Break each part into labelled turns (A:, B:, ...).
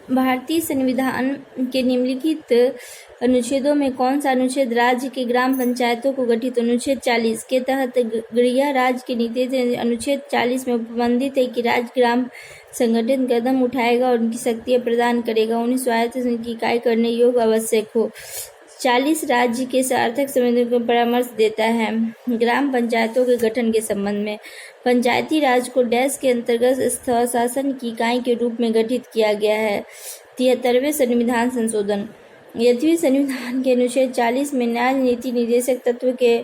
A: भारतीय संविधान के निम्नलिखित अनुच्छेदों में कौन सा अनुच्छेद राज्य के ग्राम पंचायतों को गठित अनुच्छेद 40 के तहत गृह राज्य के नीति से अनुच्छेद 40 में उपबंधित है कि राज्य ग्राम संगठन कदम उठाएगा और उनकी शक्तियां प्रदान करेगा, उन्हें स्वायत्त की इकाई करने योग्य आवश्यक हो। 40 राज्य के सार्थक संबंधों को परामर्श देता है। ग्राम पंचायतों के गठन के संबंध में पंचायती राज को डैश के अंतर्गत स्वशासन की इकाई के रूप में गठित किया गया है। 73वें संविधान संशोधन। यद्यपि संविधान के अनुच्छेद 40 में न्याय नीति निर्देशक तत्व के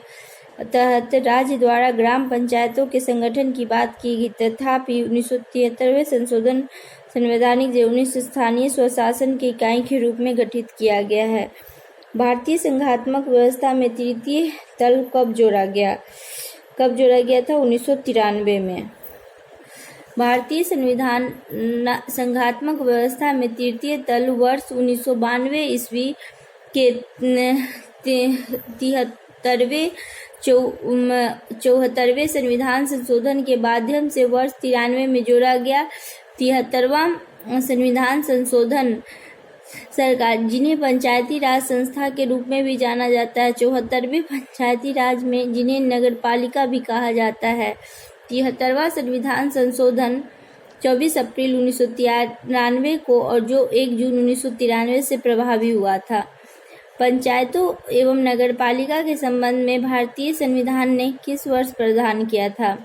A: तहत राज्य द्वारा ग्राम पंचायतों के संगठन की बात की गई, तथापि 1973वें संशोधन संवैधानिक जीवन स्थानीय स्वशासन की इकाई के रूप में गठित किया गया है। भारतीय संघात्मक व्यवस्था में तृतीय तल कब जोड़ा गया था? 1993 में। भारतीय संविधान संघात्मक व्यवस्था में तृतीय तल वर्ष 1992 ईस्वी के 74वें संविधान संशोधन के माध्यम से वर्ष 93 में जोड़ा गया। 73वां संविधान संशोधन सरकार, जिन्हें पंचायती राज संस्था के रूप में भी जाना जाता है, 74वें पंचायती राज में जिन्हें नगर पालिका भी कहा जाता है। 73वां संविधान संशोधन 24 अप्रैल 1993 को और जो 1 जून 1993 से प्रभावी हुआ था। पंचायतों एवं नगर पालिका के संबंध में भारतीय संविधान ने किस वर्ष प्रावधान किया था?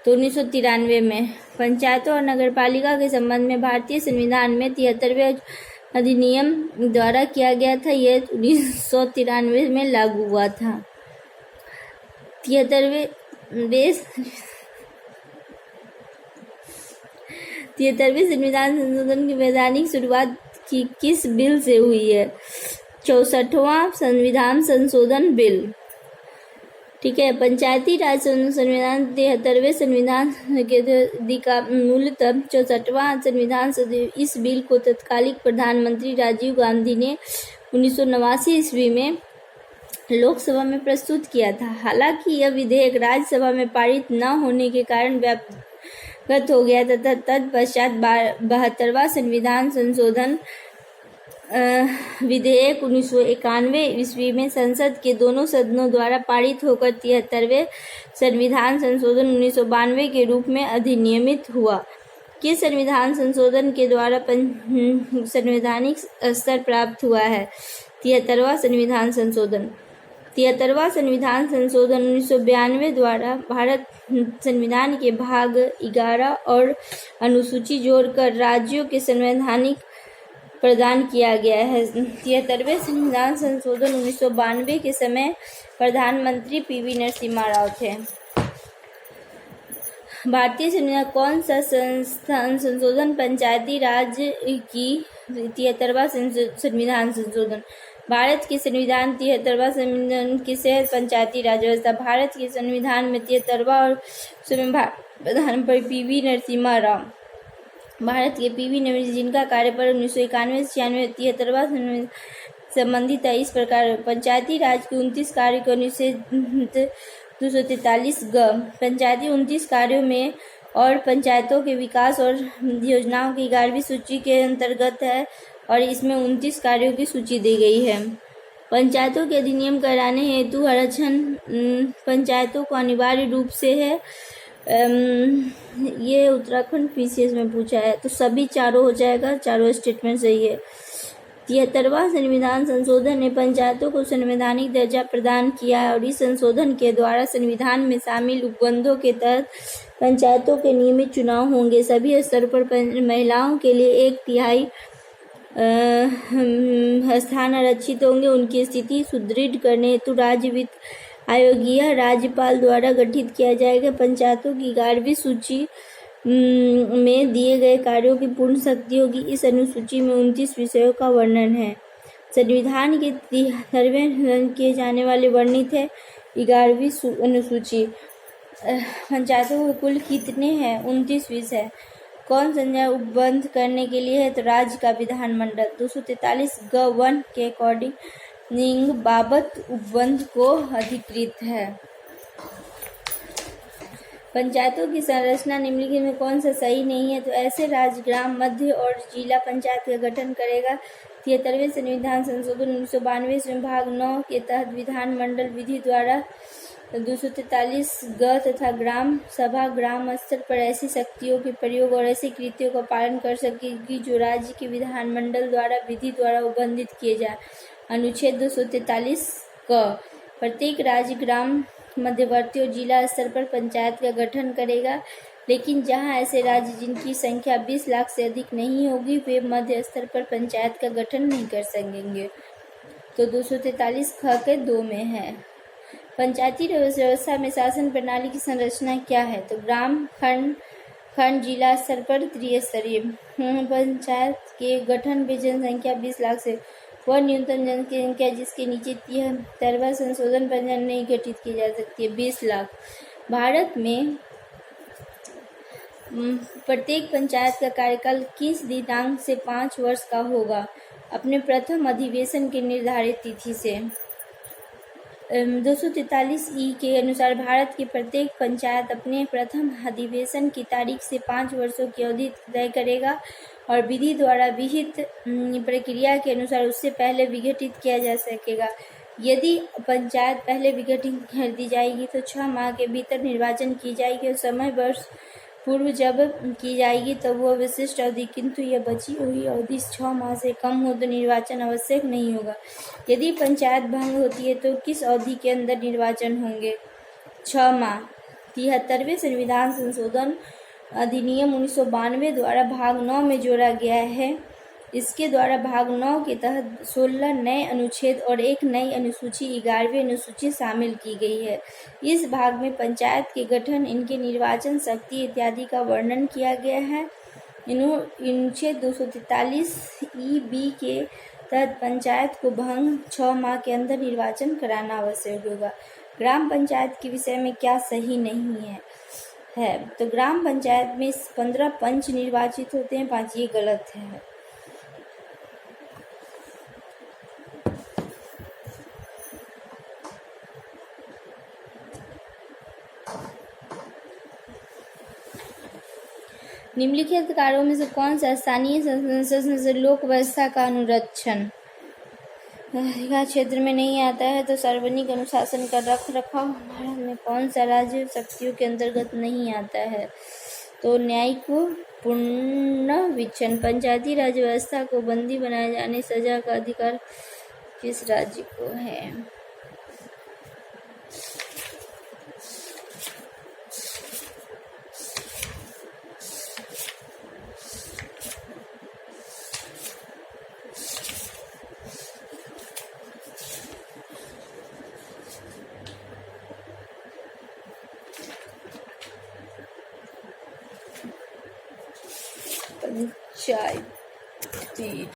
A: तो 1993 में। पंचायतों और नगर पालिका के संबंध में भारतीय संविधान में 73वें अधिनियम द्वारा किया गया था। यह 1993 में लागू हुआ था। 73वें संविधान संशोधन की वैधानिक शुरुआत किस बिल से हुई है? 64वां संविधान संशोधन बिल। ठीक है। पंचायती राज संविधान 73वें संविधान के मूलतः 64वां संविधान। इस बिल को तत्कालीन प्रधानमंत्री राजीव गांधी ने 1989 ईस्वी में लोकसभा में प्रस्तुत किया था। हालांकि यह विधेयक राज्यसभा में पारित न होने के कारण व्यापक हो गया तथा तत्पश्चात 72वां संविधान संशोधन विधेयक 1991 ईस्वी में संसद के दोनों सदनों द्वारा पारित होकर 73वें संविधान संशोधन 1992 के रूप में अधिनियमित हुआ। किस संविधान संशोधन के द्वारा संवैधानिक स्तर प्राप्त हुआ है? 73वां संविधान संशोधन। 73वां संविधान संशोधन 1992 द्वारा भारत संविधान के भाग 11 और अनुसूची जोड़कर राज्यों के संवैधानिक प्रदान किया गया है। 73वें संविधान संशोधन 1992 के समय प्रधानमंत्री पीवी नरसिम्हा राव थे। भारतीय संविधान कौन सा संशोधन पंचायती राज की 73वां संविधान संशोधन। भारत के संविधान 73वां संविधान किसे पंचायती राज व्यवस्था। भारत के संविधान में 73वां और प्रधानमंत्री पीवी नरसिम्हा राव। भारत के पीवी नरसिम्हा जिनका कार्यकाल 1991 से 73वां संबंधित है। इस प्रकार पंचायती राज के 29 कार्यों के अनुच्छेद 243 ग पंचायती 29 कार्यों में और पंचायतों के विकास और योजनाओं की 11वीं सूची के अंतर्गत है और इसमें 29 कार्यों की सूची दी गई है। पंचायतों के अधिनियम कराने हेतु आरक्षण पंचायतों को अनिवार्य रूप से है। ये उत्तराखंड पीसीएस में पूछा है, तो सभी चारों हो जाएगा, चारों स्टेटमेंट सही है। 73वां संविधान संशोधन ने पंचायतों को संवैधानिक दर्जा प्रदान किया है और इस संशोधन के द्वारा संविधान में शामिल उपबंधों के तहत पंचायतों के नियमित चुनाव होंगे। सभी स्तरों पर महिलाओं के लिए 1/3 स्थान आरक्षित होंगे। उनकी स्थिति सुदृढ़ करने हेतु राज्य वित्त आयोग यह राज्यपाल द्वारा गठित किया जाएगा। पंचायतों की 11वीं सूची में दिए गए कार्यों की पूर्ण शक्ति होगी। इस अनुसूची में 29 विषयों का वर्णन है। संविधान के 73वें किए जाने वाले वर्णित है 11वीं अनुसूची। पंचायतों के कुल कितने हैं? 29 विषय। कौन संज्ञा उपबंध करने के लिए है? तो राज्य का विधानमंडल। 243 ग1 के अकॉर्डिंग बाबत उपबंध को अधिकृत है। पंचायतों की संरचना निम्नलिखित में कौन सा सही नहीं है? तो ऐसे राज्य ग्राम, मध्य और जिला पंचायत का गठन करेगा। 73वें संविधान संशोधन 1992 में भाग 9 के तहत विधानमंडल विधि द्वारा 243 ग तथा ग्राम सभा ग्राम स्तर पर ऐसी शक्तियों के प्रयोग और ऐसी कृतियों का पालन कर सकेगी जो राज्य के विधानमंडल द्वारा विधि द्वारा उल्लंघित किए जाए। अनुच्छेद 243 क प्रत्येक राज्य ग्राम, मध्यवर्ती और जिला स्तर पर पंचायत का गठन करेगा, लेकिन जहां ऐसे राज्य जिनकी संख्या 20 लाख से अधिक नहीं होगी वे मध्य स्तर पर पंचायत का गठन नहीं कर सकेंगे। तो 243 ख के 2 में है। पंचायती व्यवस्था में शासन प्रणाली की संरचना क्या है? तो ग्राम, खंड, जिला स्तर पर त्रिस्तरीय पंचायत के गठन में जनसंख्या 20 लाख से वह न्यूनतम जनसंख्या जिसके नीचे 73वां संशोधन पंचायत नहीं गठित की जा सकती है 20 लाख। भारत में प्रत्येक पंचायत का कार्यकाल किस दिनांक से 5 वर्ष का होगा? अपने प्रथम अधिवेशन की निर्धारित तिथि से। 243 के अनुसार भारत की प्रत्येक पंचायत अपने प्रथम अधिवेशन की तारीख से 5 वर्षों की अवधि तय करेगा और विधि द्वारा विहित प्रक्रिया के अनुसार उससे पहले विघटित किया जा सकेगा। यदि पंचायत पहले विघटित कर दी जाएगी तो 6 माह के भीतर निर्वाचन की जाएगी और समय वर्ष पूर्व जब की जाएगी तो वह विशिष्ट अवधि, किंतु यह बची हुई अवधि 6 माह से कम हो तो निर्वाचन आवश्यक नहीं होगा। यदि पंचायत भंग होती है तो किस अवधि के अंदर निर्वाचन होंगे? 6 माह। 73वें संविधान संशोधन अधिनियम 1992 द्वारा भाग 9 में जोड़ा गया है। इसके द्वारा भाग 9 के तहत 16 नए अनुच्छेद और एक नई अनुसूची 11वीं अनुसूची शामिल की गई है। इस भाग में पंचायत के गठन, इनके निर्वाचन शक्ति इत्यादि का वर्णन किया गया है। अनुच्छेद 243 ई-बी के तहत पंचायत को भंग 6 माह के अंदर निर्वाचन कराना आवश्यक होगा। ग्राम पंचायत के विषय में क्या सही नहीं है? तो ग्राम पंचायत में 15 पंच निर्वाचित होते हैं, 5 ये गलत है। निम्नलिखित कार्यों में से कौन सा स्थानीय संसद से लोक व्यवस्था का अनुरक्षण क्षेत्र में नहीं आता है? तो सार्वजनिक अनुशासन का रख रखाव भारत में कौन सा राज्य शक्तियों के अंतर्गत नहीं आता है? तो न्यायिक पुनर्विवेचन। पंचायती राज व्यवस्था को बंदी बनाए जाने सजा का अधिकार किस राज्य को है? पंचायती